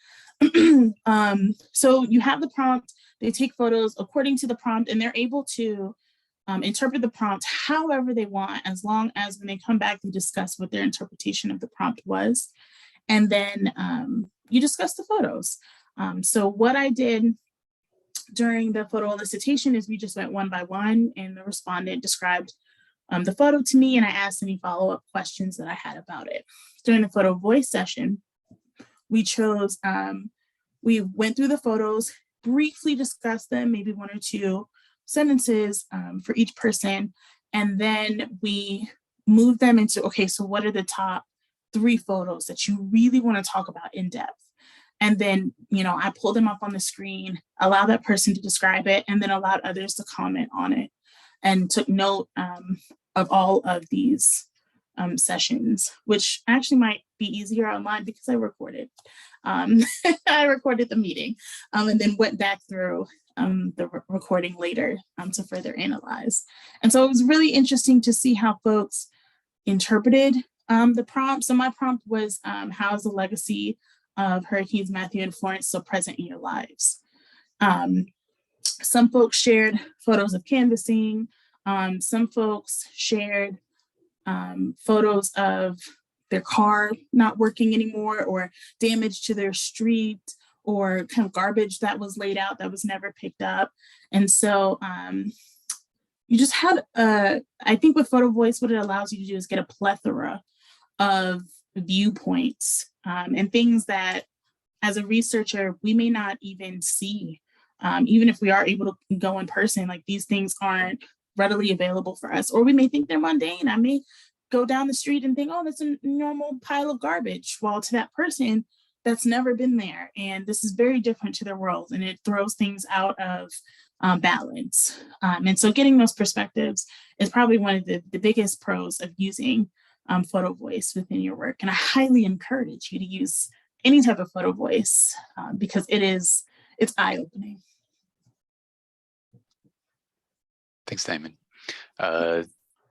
So you have the prompt, they take photos according to the prompt, and they're able to interpret the prompt however they want, as long as when they come back, they discuss what their interpretation of the prompt was. And then you discuss the photos. So what I did during the photo elicitation is we just went one by one, and the respondent described the photo to me, and I asked any follow-up questions that I had about it. During the photo voice session, we went through the photos, briefly discussed them, maybe one or two sentences for each person, and then we moved them into, okay, so what are the top 3 photos that you really want to talk about in depth? And then, I pulled them up on the screen, allowed that person to describe it, and then allowed others to comment on it, and took note of all of these sessions, which actually might be easier online because I recorded. I recorded the meeting and then went back through the recording later to further analyze. And so it was really interesting to see how folks interpreted the prompt. So my prompt was, how is the legacy of Hurricanes Matthew and Florence still present in your lives? Some folks shared photos of canvassing. Some folks shared photos of their car not working anymore, or damage to their street, or kind of garbage that was laid out that was never picked up. And so you just had, I think with photo voice, what it allows you to do is get a plethora of viewpoints and things that as a researcher, we may not even see. Even if we are able to go in person, like these things aren't readily available for us, or we may think they're mundane. I may go down the street and think, oh, that's a normal pile of garbage. While to that person, that's never been there. And this is very different to their world, and it throws things out of balance. And so getting those perspectives is probably one of the biggest pros of using photo voice within your work. And I highly encourage you to use any type of photo voice because it's eye-opening. Thanks, Diamond.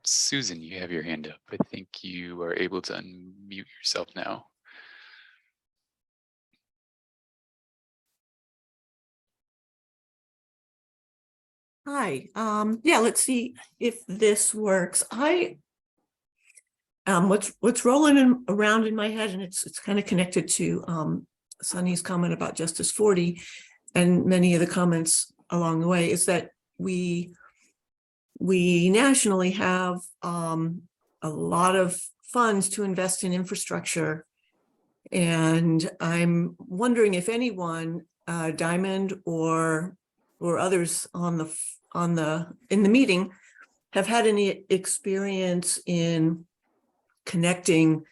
Susan, you have your hand up. I think you are able to unmute yourself now. Hi. Yeah, let's see if this works. What's rolling around in my head, and it's kind of connected to Sunny's comment about Justice 40 and many of the comments along the way, is that we nationally have a lot of funds to invest in infrastructure, and I'm wondering if anyone, Diamond or others in the meeting, have had any experience in connecting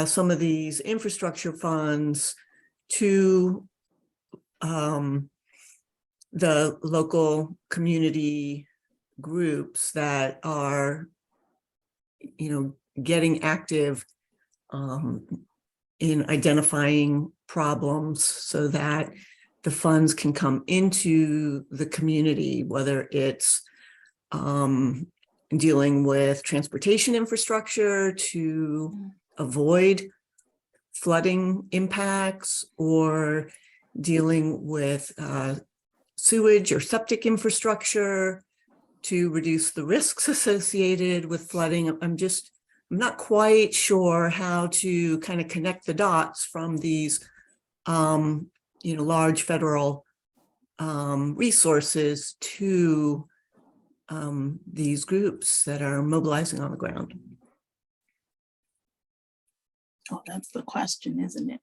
some of these infrastructure funds to the local community groups that are, getting active in identifying problems so that the funds can come into the community, whether it's dealing with transportation infrastructure to avoid flooding impacts, or dealing with sewage or septic infrastructure to reduce the risks associated with flooding. I'm not quite sure how to kind of connect the dots from these, large federal resources to these groups that are mobilizing on the ground. Oh, that's the question, isn't it?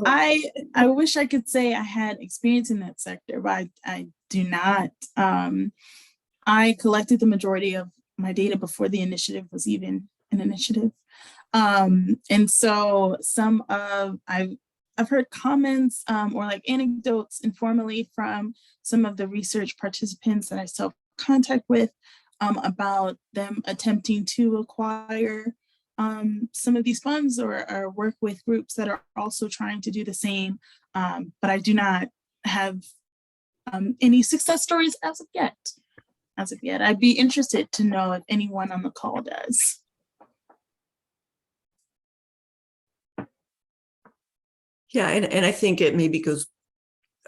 I wish I could say I had experience in that sector, but I do not. I collected the majority of my data before the initiative was even an initiative. And so I've heard comments or like anecdotes informally from some of the research participants that I still contact with about them attempting to acquire some of these funds or work with groups that are also trying to do the same. But I do not have any success stories as of yet. I'd be interested to know if anyone on the call does. Yeah, and I think it maybe goes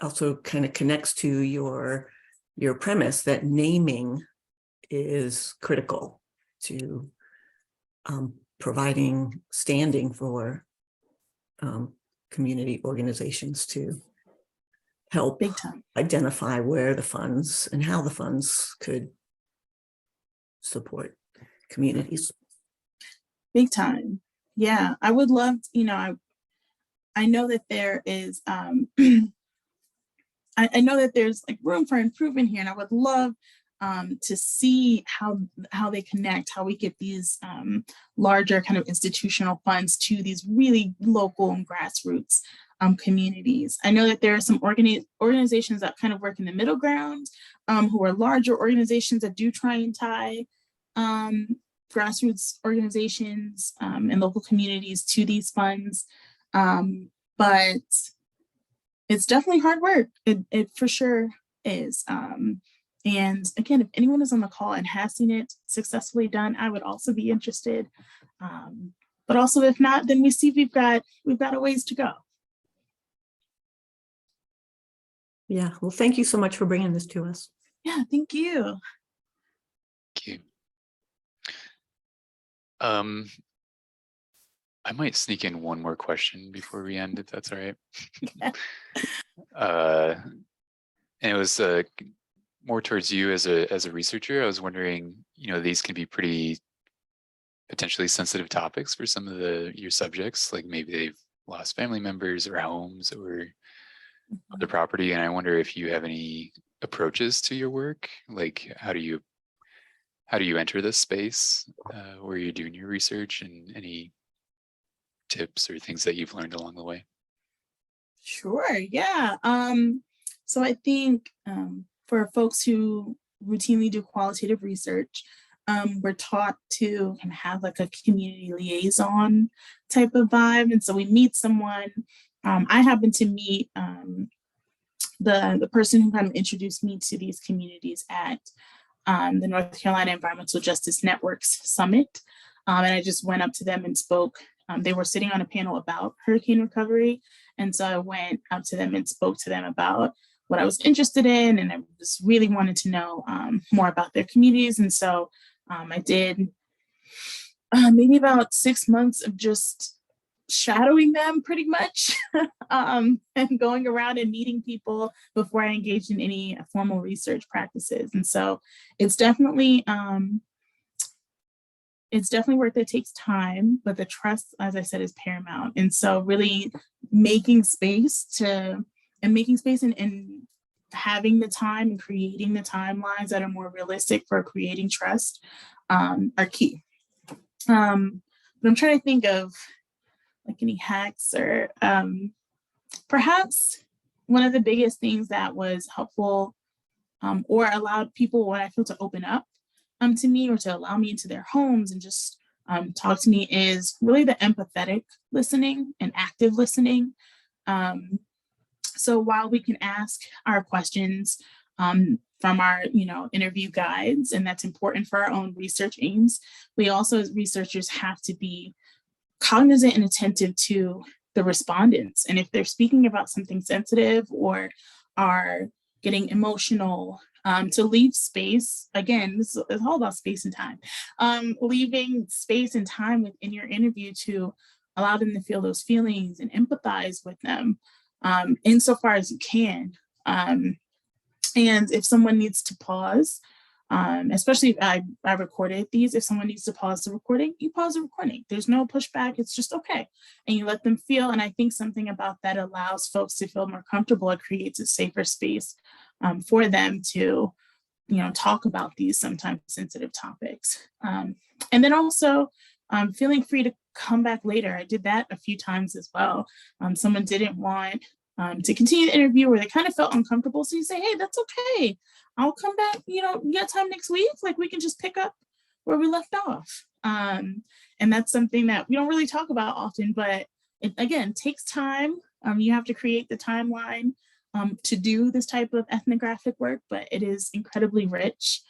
also kind of connects to your premise that naming is critical to providing standing for community organizations to help Big time. identify where the funds and how the funds could support communities. Big time. Yeah, I would love, I know that there is, I know that there's like room for improvement here, and I would love to see how they connect, how we get these larger kind of institutional funds to these really local and grassroots communities. I know that there are some organizations that kind of work in the middle ground, who are larger organizations that do try and tie grassroots organizations and local communities to these funds. But it's definitely hard work. It for sure is. And again, if anyone is on the call and has seen it successfully done, I would also be interested. But also, if not, then we see we've got a ways to go. Yeah, well, thank you so much for bringing this to us. Yeah, thank you. Thank you. I might sneak in one more question before we end, if that's all right. And it was more towards you as a researcher. I was wondering, these can be pretty potentially sensitive topics for some of your subjects, like maybe they've lost family members or homes or other property. And I wonder if you have any approaches to your work, like how do you enter this space where you're doing your research, and any tips or things that you've learned along the way? Sure. Yeah. So I think for folks who routinely do qualitative research, we're taught to kind of have like a community liaison type of vibe. And so we meet someone. I happen to meet the person who kind of introduced me to these communities at the North Carolina Environmental Justice Network's Summit. And I just went up to them and spoke. They were sitting on a panel about hurricane recovery. And so I went up to them and spoke to them about what I was interested in. And I just really wanted to know more about their communities. And so I did maybe about 6 months of just shadowing them pretty much and going around and meeting people before I engaged in any formal research practices. And so it's definitely work that takes time, but the trust, as I said, is paramount. And so really making space and having the time and creating the timelines that are more realistic for creating trust are key. But I'm trying to think of like any hacks or perhaps one of the biggest things that was helpful or allowed people, what I feel, to open up to me or to allow me into their homes and just talk to me is really the empathetic listening and active listening. So while we can ask our questions from our interview guides, and that's important for our own research aims, we also as researchers have to be cognizant and attentive to the respondents. And if they're speaking about something sensitive or are getting emotional, to leave space, again, this is all about space and time, leaving space and time within your interview to allow them to feel those feelings and empathize with them insofar as you can. And if someone needs to pause, especially if I recorded these, if someone needs to pause the recording, you pause the recording. There's no pushback, it's just okay. And you let them feel, and I think something about that allows folks to feel more comfortable. It creates a safer space for them to, talk about these sometimes sensitive topics. And then also feeling free to come back later. I did that a few times as well. Someone didn't want to continue the interview, or they kind of felt uncomfortable. So you say, hey, that's okay. I'll come back, you got time next week? Like, we can just pick up where we left off. And that's something that we don't really talk about often, but it, again, takes time. You have to create the timeline to do this type of ethnographic work, but it is incredibly rich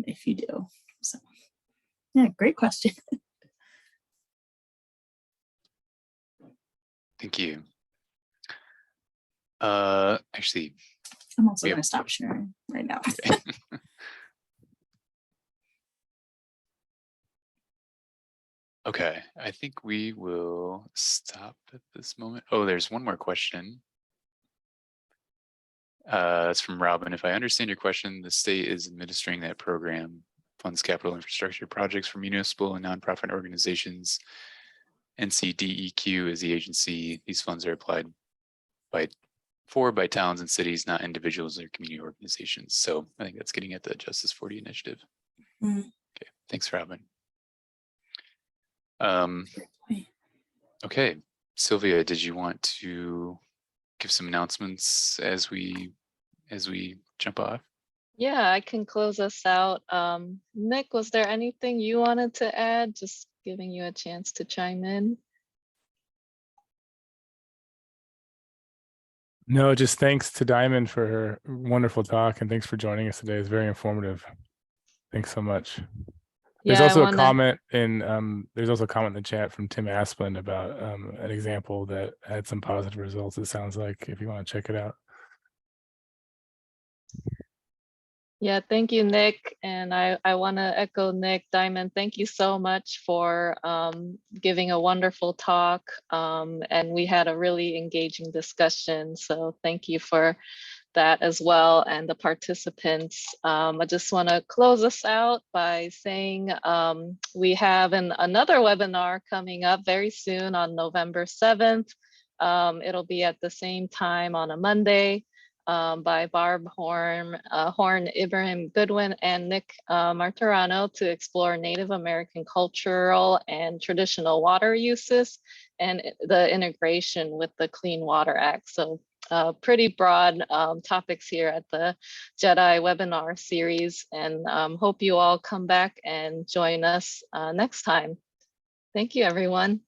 if you do. So, yeah, great question. Thank you. Actually, I'm also going to stop sharing right now. Okay. Okay, I think we will stop at this moment. Oh, there's one more question. It's from Robin. If I understand your question, the state is administering that program, funds capital infrastructure projects for municipal and nonprofit organizations. NCDEQ is the agency. These funds are applied by towns and cities, not individuals or community organizations. So I think that's getting at the Justice 40 initiative. Mm. Okay, thanks, Robin. Okay, Sylvia, did you want to give some announcements as we jump off? Yeah, I can close us out. Nick, was there anything you wanted to add? Just giving you a chance to chime in. No, just thanks to Diamond for her wonderful talk, and thanks for joining us today. It's very informative. Thanks so much. There's Yeah, also a comment in the chat from Tim Asplin about an example that had some positive results. It sounds like, if you want to check it out. Yeah, thank you, Nick. And I want to echo Nick. Diamond, thank you so much for giving a wonderful talk. And we had a really engaging discussion. So thank you for that as well, and the participants. I just want to close us out by saying we have another webinar coming up very soon on November 7th. It'll be at the same time on a Monday. By Barb Horn, Ibrahim Goodwin, and Nick Martirano to explore Native American cultural and traditional water uses and the integration with the Clean Water Act. So pretty broad topics here at the JEDI Webinar Series, and hope you all come back and join us next time. Thank you, everyone.